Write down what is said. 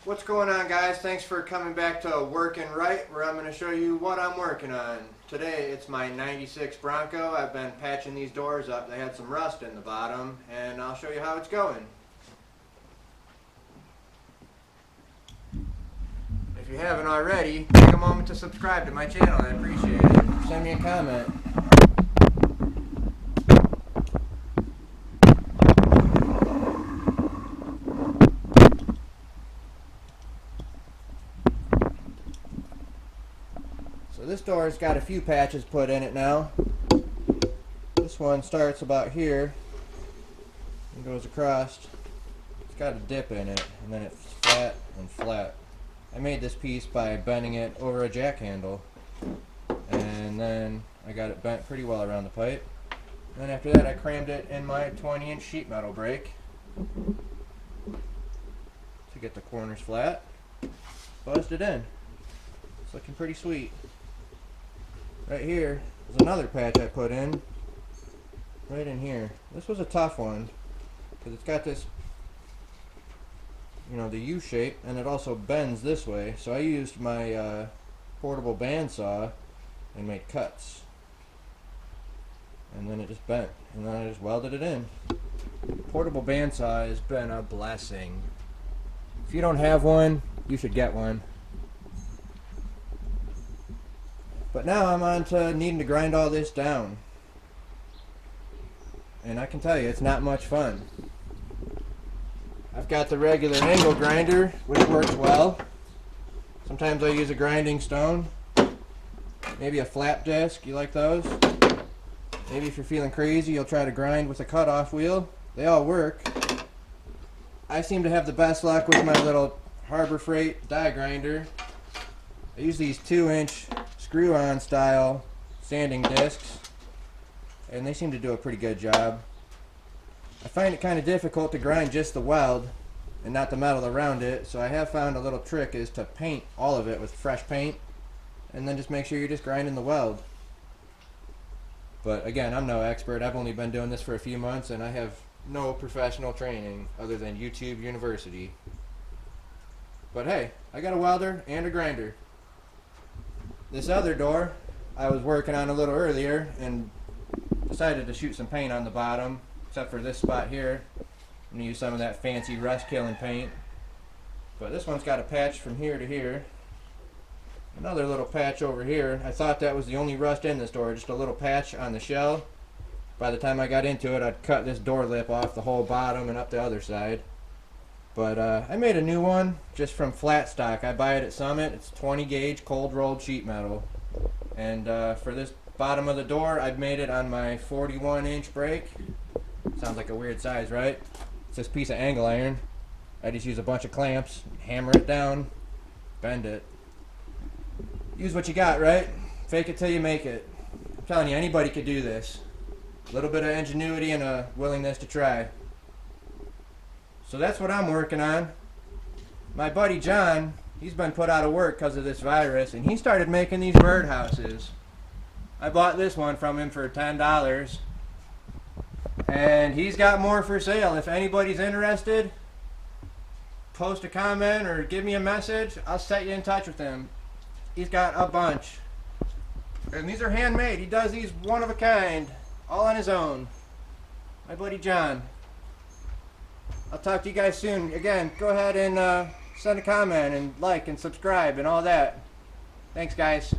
What's going on, guys? Thanks for coming back to Working Right, where I'm going to show you what I'm working on. Today it's my 96 Bronco. I've been patching these doors up. They had some rust in the bottom, and I'll show you how it's going. If you haven't already, take a moment to subscribe to my channel. I appreciate it. Send me a comment. So this door's got a few patches put in it now. This one starts about here and goes across. It's got a dip in it, and then it's flat and flat. I made this piece by bending it over a jack handle, and then I got it bent pretty well around the pipe. And then after that I crammed it in my 20-inch sheet metal brake to get the corners flat. Buzzed it in. It's looking pretty sweet. Right here is another patch I put in, right in here. This was a tough one because it's got this, the U shape, and it also bends this way. So I used my portable bandsaw and made cuts, and then it just bent, and then I just welded it in. Portable bandsaw has been a blessing. If you don't have one, you should get one. But now I'm on to needing to grind all this down. And I can tell you, it's not much fun. I've got the regular angle grinder, which works well. Sometimes I use a grinding stone. Maybe a flap disc, you like those? Maybe if you're feeling crazy, you'll try to grind with a cutoff wheel. They all work. I seem to have the best luck with my little Harbor Freight die grinder. I use these 2-inch screw-on style sanding discs, and they seem to do a pretty good job. I find it kind of difficult to grind just the weld and not the metal around it, so I have found a little trick is to paint all of it with fresh paint, and then just make sure you're just grinding the weld. But again, I'm no expert. I've only been doing this for a few months, and I have no professional training other than YouTube University. But hey, I got a welder and a grinder. This other door I was working on a little earlier and decided to shoot some paint on the bottom, except for this spot here. I'm going to use some of that fancy rust killing paint. But this one's got a patch from here to here. Another little patch over here. I thought that was the only rust in this door, just a little patch on the shell. By the time I got into it, I'd cut this door lip off the whole bottom and up the other side. But I made a new one just from flat stock. I buy it at Summit. It's 20 gauge cold rolled sheet metal. And for this bottom of the door, I've made it on my 41-inch brake. Sounds like a weird size, right? It's this piece of angle iron. I just use a bunch of clamps, hammer it down, bend it. Use what you got, right? Fake it till you make it. I'm telling you, anybody could do this. A little bit of ingenuity and a willingness to try. So that's what I'm working on. My buddy John, he's been put out of work because of this virus, and he started making these birdhouses. I bought this one from him for $10, and he's got more for sale. If anybody's interested, post a comment or give me a message. I'll set you in touch with him. He's got a bunch, and these are handmade. He does these one of a kind, all on his own. My buddy John. I'll talk to you guys soon. Again, go ahead and send a comment and like and subscribe and all that. Thanks, guys.